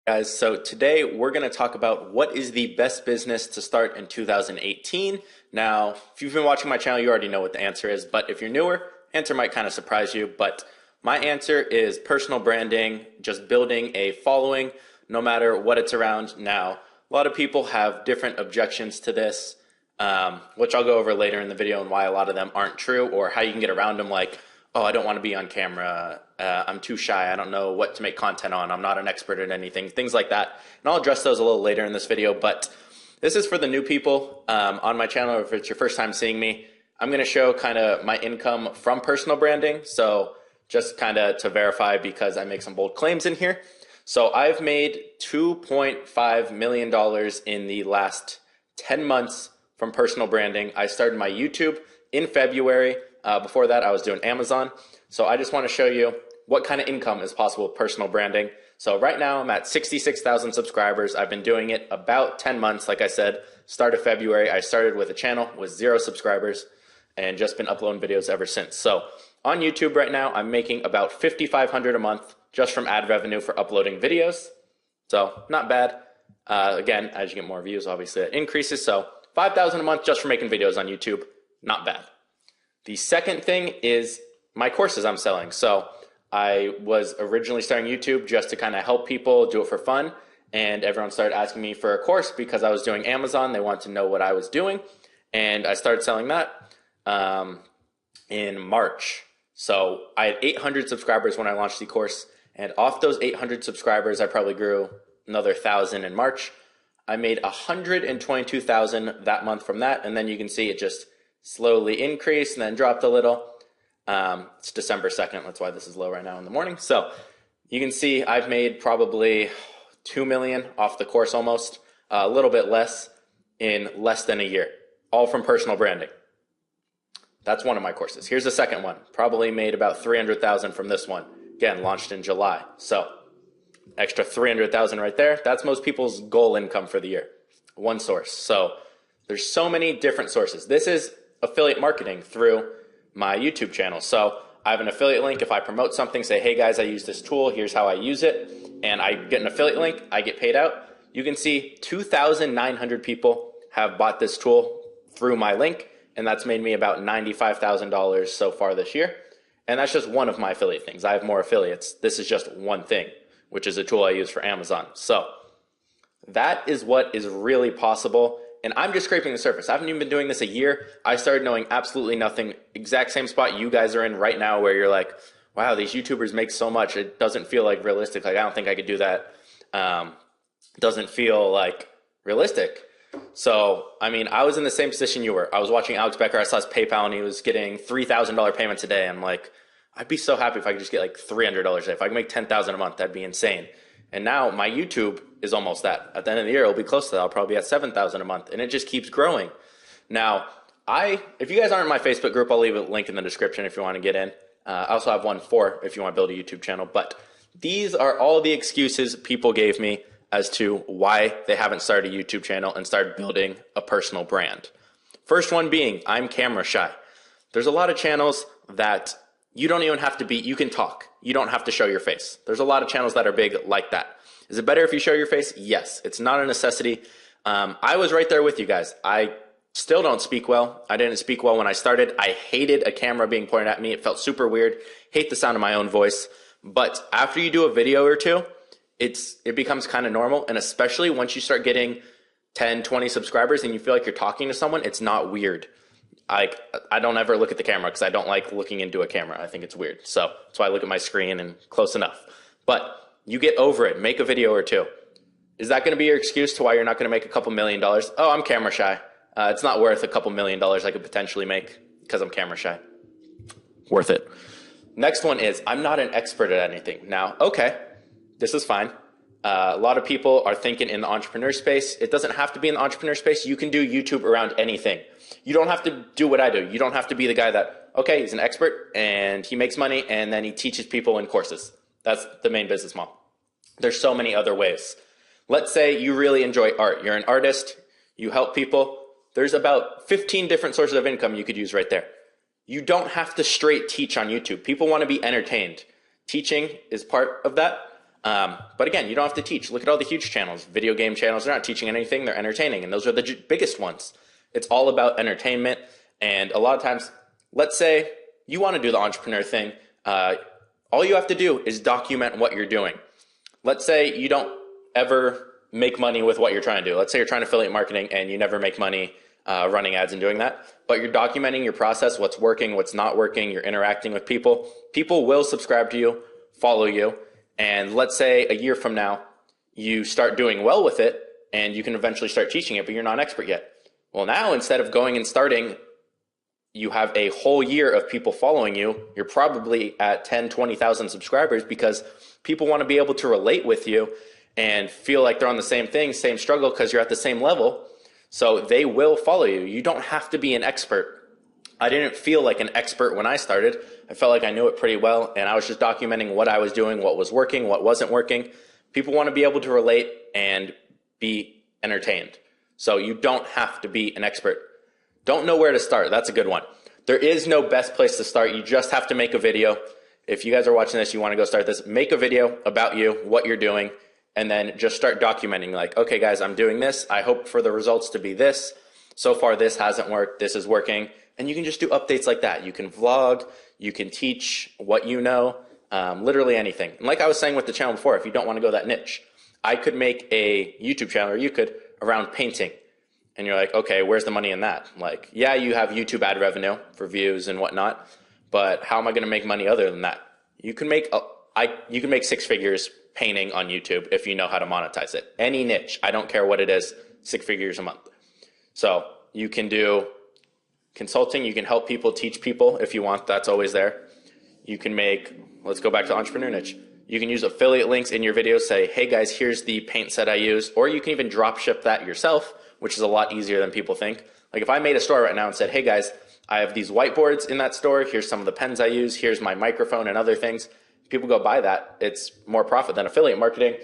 Guys, so today we're going to talk about what is the best business to start in 2018. Now, if you've been watching my channel, you already know what the answer is, but if you're newer, answer might kind of surprise you, but my answer is personal branding, just building a following, no matter what it's around. Now, a lot of people have different objections to this, which I'll go over later in the video and why a lot of them aren't true, or how you can get around them, like, oh, I don't want to be on camera, I'm too shy, I don't know what to make content on, I'm not an expert at anything, things like that. And I'll address those a little later in this video, but this is for the new people on my channel. If it's your first time seeing me, I'm going to show kind of my income from personal branding. So just kind of to verify, because I make some bold claims in here. So I've made $2.5 million in the last 10 months from personal branding. I started my YouTube in February. Before that, I was doing Amazon. So I just want to show you what kind of income is possible with personal branding. So right now I'm at 66,000 subscribers. I've been doing it about 10 months. Like I said, start of February, I started with a channel with 0 subscribers and just been uploading videos ever since. So on YouTube right now, I'm making about $5,500 a month just from ad revenue for uploading videos. So not bad. Again, as you get more views, obviously that increases. So $5,000 a month just for making videos on YouTube. Not bad. The second thing is my courses I'm selling. So I was originally starting YouTube just to kind of help people, do it for fun. And everyone started asking me for a course because I was doing Amazon. They wanted to know what I was doing. And I started selling that in March. So I had 800 subscribers when I launched the course. And off those 800 subscribers, I probably grew another 1,000 in March. I made 122,000 that month from that. And then you can see it just slowly increased and then dropped a little. It's December 2nd. That's why this is low right now in the morning. So you can see I've made probably 2 million off the course, almost a little bit less in less than a year, all from personal branding. That's one of my courses. Here's the second one. Probably made about 300,000 from this one. Again, launched in July. So extra 300,000 right there. That's most people's goal income for the year. One source. So there's so many different sources. This is affiliate marketing through my YouTube channel. So I have an affiliate link. If I promote something, say, hey guys, I use this tool, here's how I use it, and I get an affiliate link, I get paid out. You can see 2,900 people have bought this tool through my link, and that's made me about $95,000 so far this year. And that's just one of my affiliate things. I have more affiliates. This is just one thing, which is a tool I use for Amazon. So that is what is really possible. And I'm just scraping the surface. I haven't even been doing this a year. I started knowing absolutely nothing. Exact same spot you guys are in right now, where you're like, wow, these YouTubers make so much. It doesn't feel like realistic. Like, I don't think I could do that. Doesn't feel like realistic. So, I mean, I was in the same position you were. I was watching Alex Becker. I saw his PayPal and he was getting $3,000 payments a day. I'm like, I'd be so happy if I could just get like $300 a day. If I could make $10,000 a month, that'd be insane. And now my YouTube is almost that. At the end of the year, it'll be close to that. I'll probably be at $7,000 a month, and it just keeps growing. Now, if you guys aren't in my Facebook group, I'll leave a link in the description if you want to get in. I also have one if you want to build a YouTube channel. But these are all the excuses people gave me as to why they haven't started a YouTube channel and started building a personal brand. First one being, I'm camera shy. There's a lot of channels that you don't even have to be, you can talk. You don't have to show your face. There's a lot of channels that are big like that. Is it better if you show your face? Yes. It's not a necessity. I was right there with you guys. I still don't speak well. I didn't speak well when I started. I hated a camera being pointed at me. It felt super weird. Hate the sound of my own voice. But after you do a video or two, it becomes kind of normal. And especially once you start getting 10, 20 subscribers and you feel like you're talking to someone, it's not weird. I don't ever look at the camera because I don't like looking into a camera. I think it's weird. So that's why I look at my screen and close enough. But you get over it. Make a video or two. Is that going to be your excuse to why you're not going to make a couple $1 million? Oh, I'm camera shy. It's not worth a couple $1 million I could potentially make because I'm camera shy. Worth it. Next one is, I'm not an expert at anything. Now, okay, this is fine. A lot of people are thinking in the entrepreneur space. It doesn't have to be in the entrepreneur space. You can do YouTube around anything. You don't have to do what I do. You don't have to be the guy that, okay, he's an expert and he makes money and then he teaches people in courses. That's the main business model. There's so many other ways. Let's say you really enjoy art. You're an artist. You help people. There's about 15 different sources of income you could use right there. You don't have to straight teach on YouTube. People want to be entertained. Teaching is part of that. But again, you don't have to teach. Look at all the huge channels, video game channels. They're not teaching anything. They're entertaining. And those are the biggest ones. It's all about entertainment. And a lot of times, let's say you want to do the entrepreneur thing. All you have to do is document what you're doing. Let's say you don't ever make money with what you're trying to do. Let's say you're trying to affiliate marketing and you never make money running ads and doing that, but you're documenting your process, what's working, what's not working, you're interacting with people. People will subscribe to you, follow you, and let's say a year from now, you start doing well with it and you can eventually start teaching it, but you're not an expert yet. Well, now instead of going and starting, you have a whole year of people following you. You're probably at 10, 20,000 subscribers because people want to be able to relate with you and feel like they're on the same thing, same struggle, because you're at the same level. So they will follow you. You don't have to be an expert. I didn't feel like an expert when I started. I felt like I knew it pretty well, and I was just documenting what I was doing, what was working, what wasn't working. People want to be able to relate and be entertained. So you don't have to be an expert. Don't know where to start. That's a good one. There is no best place to start. You just have to make a video. If you guys are watching this, you want to go start this, make a video about you, what you're doing, and then just start documenting like, okay, guys, I'm doing this. I hope for the results to be this. So far, this hasn't worked. This is working. And you can just do updates like that. You can vlog. You can teach what you know, literally anything. And like I was saying with the channel before, if you don't want to go that niche, I could make a YouTube channel, or you could, around painting. And you're like, okay, where's the money in that? Like, yeah, you have YouTube ad revenue for views and whatnot, but how am I going to make money other than that? You can make you can make 6 figures painting on YouTube if you know how to monetize it. Any niche, I don't care what it is, 6 figures a month. So you can do consulting. You can help people, teach people if you want. That's always there. You can make, let's go back to entrepreneur niche. You can use affiliate links in your videos. Say, hey guys, here's the paint set I use. Or you can even drop ship that yourself, which is a lot easier than people think. Like if I made a store right now and said, hey guys, I have these whiteboards in that store. Here's some of the pens I use. Here's my microphone and other things. People go buy that. It's more profit than affiliate marketing.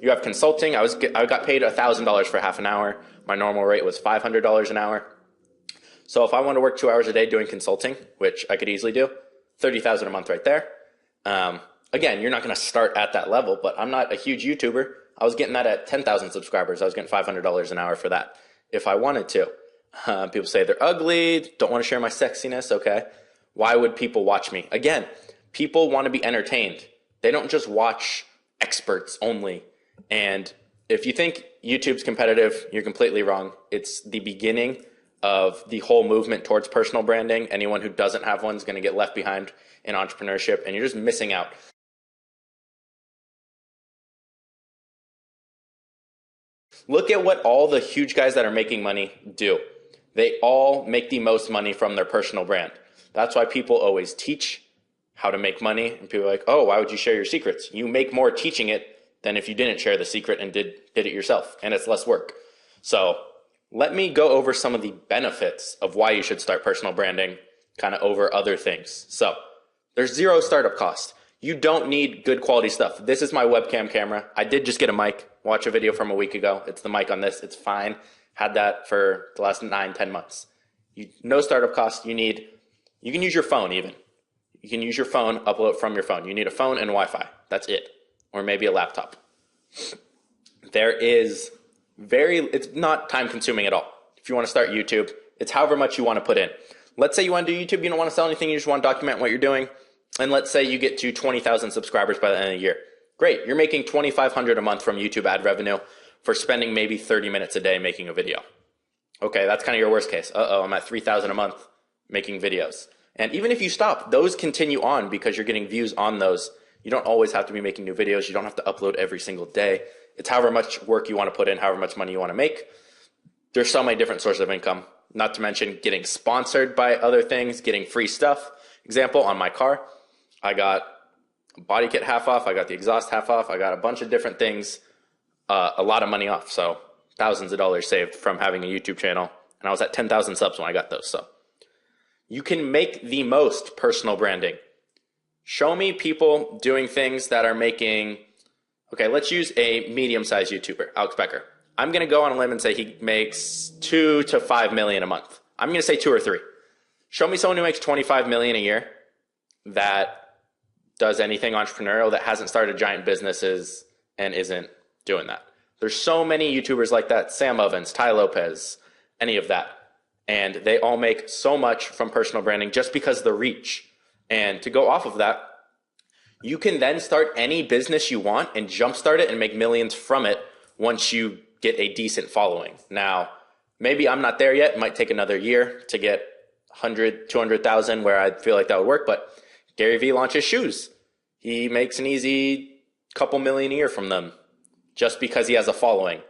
You have consulting. I got paid $1,000 for half an hour. My normal rate was $500 an hour. So if I want to work 2 hours a day doing consulting, which I could easily do, $30,000 a month right there. Again, you're not going to start at that level, but I'm not a huge YouTuber. I was getting that at 10,000 subscribers. I was getting $500 an hour for that if I wanted to. People say they're ugly, don't want to share my sexiness. Okay. Why would people watch me? Again, people want to be entertained. They don't just watch experts only. And if you think YouTube's competitive, you're completely wrong. It's the beginning of the whole movement towards personal branding. Anyone who doesn't have one is going to get left behind in entrepreneurship, and you're just missing out. Look at what all the huge guys that are making money do. They all make the most money from their personal brand. That's why people always teach how to make money. And people are like, oh, why would you share your secrets? You make more teaching it than if you didn't share the secret and did it yourself. And it's less work. So let me go over some of the benefits of why you should start personal branding kind of over other things. So there's 0 startup cost. You don't need good quality stuff. This is my webcam camera. I did just get a mic. Watch a video from a week ago. It's the mic on this. It's fine. Had that for the last 9-10 months. No startup cost. You can use your phone even. You can use your phone, upload from your phone. You need a phone and Wi-Fi. That's it. Or maybe a laptop. It's not time consuming at all. If you want to start YouTube, it's however much you want to put in. Let's say you want to do YouTube. You don't want to sell anything. You just want to document what you're doing. And let's say you get to 20,000 subscribers by the end of the year. Great. You're making $2,500 a month from YouTube ad revenue for spending maybe 30 minutes a day making a video. Okay, that's kind of your worst case. I'm at $3,000 a month making videos. And even if you stop, those continue on because you're getting views on those. You don't always have to be making new videos. You don't have to upload every single day. It's however much work you want to put in, however much money you want to make. There's so many different sources of income, not to mention getting sponsored by other things, getting free stuff. Example, on my car, I got a body kit half off. I got the exhaust half off. I got a bunch of different things, a lot of money off. So thousands of dollars saved from having a YouTube channel. And I was at 10,000 subs when I got those. So you can make the most personal branding. Show me people doing things that are making, okay, let's use a medium-sized YouTuber, Alex Becker. I'm going to go on a limb and say he makes $2 to $5 million a month. I'm going to say 2 or 3. Show me someone who makes $25 million a year that does anything entrepreneurial that hasn't started giant businesses and isn't doing that. There's so many YouTubers like that, Sam Ovens, Tai Lopez, any of that. And they all make so much from personal branding just because of the reach. And to go off of that, you can then start any business you want and jumpstart it and make millions from it once you get a decent following. Now, maybe I'm not there yet. It might take another year to get 100, 200,000 where I feel like that would work. But Gary Vee launches shoes. He makes an easy couple million a year from them just because he has a following.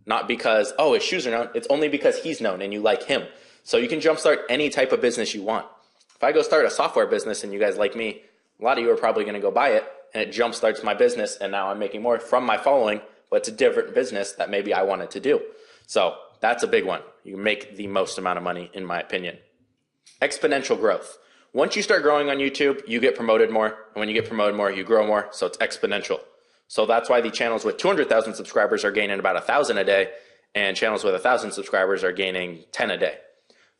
Not because, oh, his shoes are known. It's only because he's known and you like him. So you can jumpstart any type of business you want. If I go start a software business and you guys like me, a lot of you are probably going to go buy it and it jumpstarts my business and now I'm making more from my following, but it's a different business that maybe I wanted to do. So that's a big one. You make the most amount of money, in my opinion. Exponential growth. Once you start growing on YouTube, you get promoted more. And when you get promoted more, you grow more. So it's exponential. So that's why the channels with 200,000 subscribers are gaining about 1,000 a day, and channels with 1,000 subscribers are gaining 10 a day.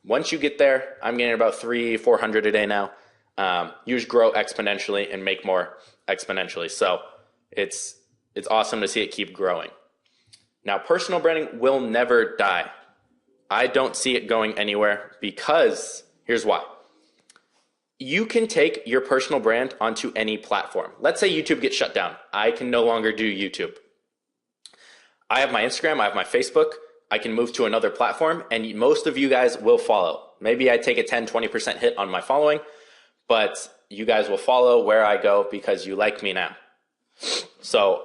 Once you get there, I'm getting about 300-400 a day now. You just grow exponentially and make more exponentially. So it's awesome to see it keep growing. Now, personal branding will never die. I don't see it going anywhere because here's why. You can take your personal brand onto any platform. Let's say YouTube gets shut down. I can no longer do YouTube. I have my Instagram, I have my Facebook. I can move to another platform and most of you guys will follow. Maybe I take a 10-20% hit on my following, but you guys will follow where I go because you like me now. So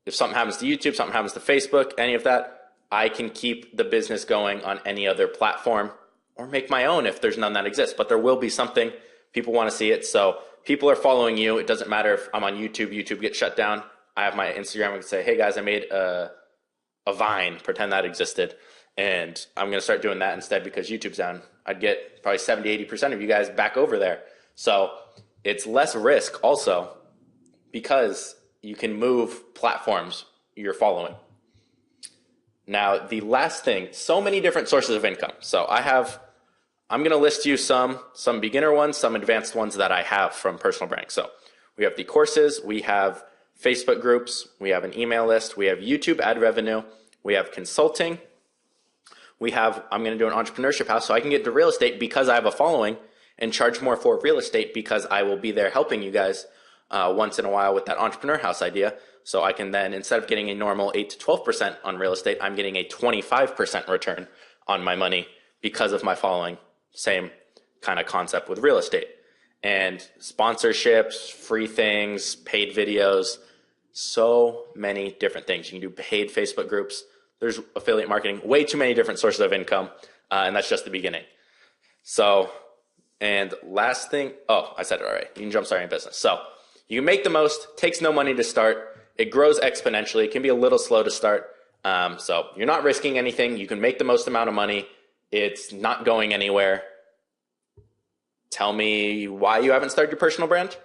if something happens to YouTube, something happens to Facebook, any of that, I can keep the business going on any other platform or make my own if there's none that exists. But there will be something. People want to see it. So people are following you. It doesn't matter if I'm on YouTube, YouTube gets shut down. I have my Instagram. I can say, hey guys, I made a Vine, pretend that existed. And I'm going to start doing that instead because YouTube's down. I'd get probably 70-80% of you guys back over there. So it's less risk also because you can move platforms you're following. Now, the last thing, so many different sources of income. So I'm going to list you some beginner ones, some advanced ones that I have from personal branding. So we have the courses, we have Facebook groups, we have an email list, we have YouTube ad revenue, we have consulting, I'm going to do an entrepreneurship house so I can get to real estate because I have a following and charge more for real estate because I will be there helping you guys once in a while with that entrepreneur house idea. So I can then, instead of getting a normal 8 to 12% on real estate, I'm getting a 25% return on my money because of my following. Same kind of concept with real estate. And sponsorships, free things, paid videos, so many different things. You can do paid Facebook groups. There's affiliate marketing, way too many different sources of income. And that's just the beginning. So, and last thing, I said it already. You can jumpstart your business. So you can make the most, takes no money to start. It grows exponentially. It can be a little slow to start. So you're not risking anything. You can make the most amount of money. It's not going anywhere. Tell me why you haven't started your personal brand.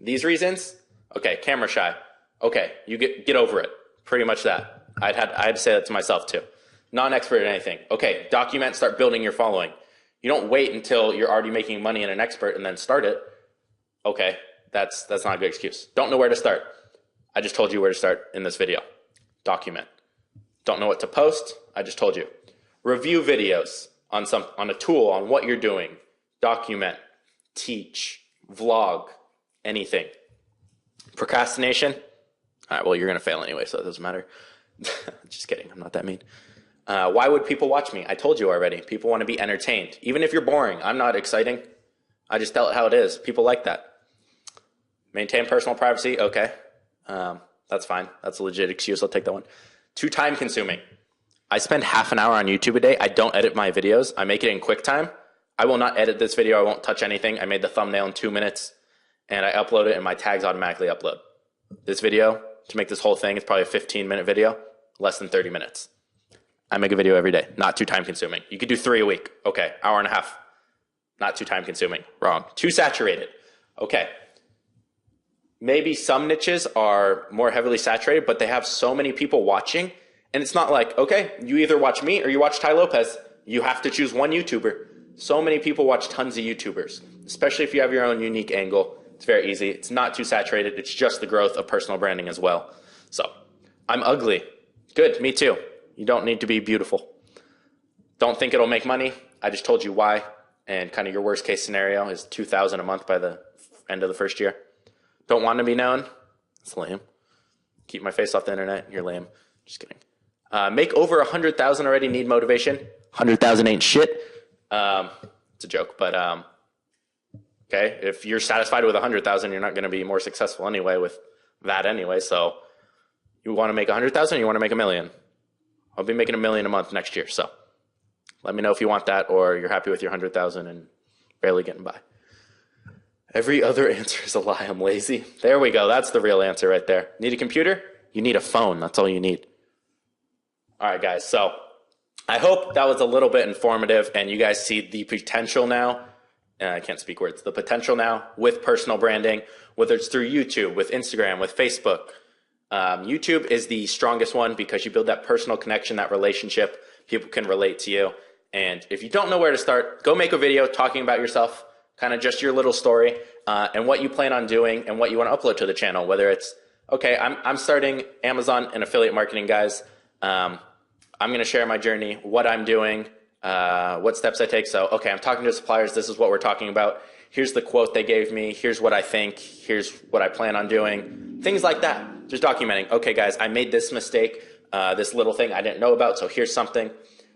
These reasons? Okay, camera shy. Okay, you get over it. Pretty much that. I had to say that to myself too. Non-expert in anything. Okay, document, start building your following. You don't wait until you're already making money and an expert and then start it. Okay, that's not a good excuse. Don't know where to start. I just told you where to start in this video. Document. Don't know what to post? I just told you. Review videos on a tool, on what you're doing. Document, teach, vlog, anything. Procrastination? All right, well, you're going to fail anyway, so it doesn't matter. Just kidding. I'm not that mean. Why would people watch me? I told you already. People want to be entertained. Even if you're boring, I'm not exciting. I just tell it how it is. People like that. Maintain personal privacy? Okay. That's fine. That's a legit excuse. I'll take that one. Too time consuming. I spend half an hour on YouTube a day. I don't edit my videos. I make it in QuickTime. I will not edit this video. I won't touch anything. I made the thumbnail in 2 minutes and I upload it and my tags automatically upload. This video, to make this whole thing, it's probably a 15-minute video, less than 30 minutes. I make a video every day. Not too time consuming. You could do 3 a week. Okay, hour and a half. Not too time consuming. Wrong. Too saturated. Okay. Maybe some niches are more heavily saturated, but they have so many people watching. And it's not like, okay, you either watch me or you watch Tai Lopez. You have to choose one YouTuber. So many people watch tons of YouTubers, especially if you have your own unique angle, It's very easy. It's not too saturated. It's just the growth of personal branding as well. So I'm ugly. Good, me too. You don't need to be beautiful. Don't think it'll make money. I just told you why. And kind of your worst case scenario is $2,000 a month by the end of the first year. Don't want to be known. That's lame. Keep my face off the internet. You're lame. Just kidding. Make over 100,000 already. Need motivation. 100,000 ain't shit. It's a joke, but okay. If you're satisfied with 100,000, you're not going to be more successful anyway with that anyway. So you want to make 100,000, or you want to make $1 million? I'll be making $1 million a month next year. So let me know if you want that, or you're happy with your 100,000 and barely getting by. Every other answer is a lie. I'm lazy. There we go. That's the real answer right there. Need a computer? You need a phone. That's all you need. All right, guys. So I hope that was a little bit informative and you guys see the potential now. I can't speak words. The potential now with personal branding, whether it's through YouTube, with Instagram, with Facebook. YouTube is the strongest one because you build that personal connection, that relationship. People can relate to you. And if you don't know where to start, go make a video talking about yourself, kind of just your little story, and what you plan on doing and what you want to upload to the channel. Whether it's, okay, I'm starting Amazon and affiliate marketing, guys. I'm going to share my journey, what I'm doing, what steps I take. So, okay, I'm talking to suppliers. This is what we're talking about. Here's the quote they gave me. Here's what I think. Here's what I plan on doing. Things like that. Just documenting. Okay, guys, I made this mistake, this little thing I didn't know about. So here's something.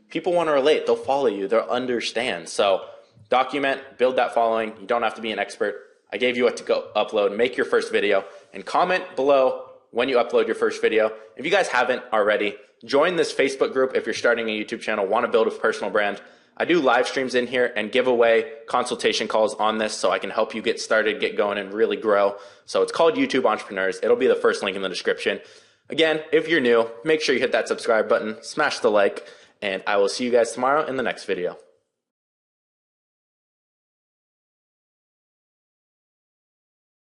People want to relate. They'll follow you. They'll understand. So document, build that following. You don't have to be an expert. I gave you what to go upload. Make your first video and comment below when you upload your first video. If you guys haven't already, join this Facebook group if you're starting a YouTube channel, want to build a personal brand. I do live streams in here and give away consultation calls on this so I can help you get started, get going, and really grow. So it's called YouTube Entrepreneurs. It'll be the first link in the description. Again, if you're new, make sure you hit that subscribe button, smash the like, and I will see you guys tomorrow in the next video.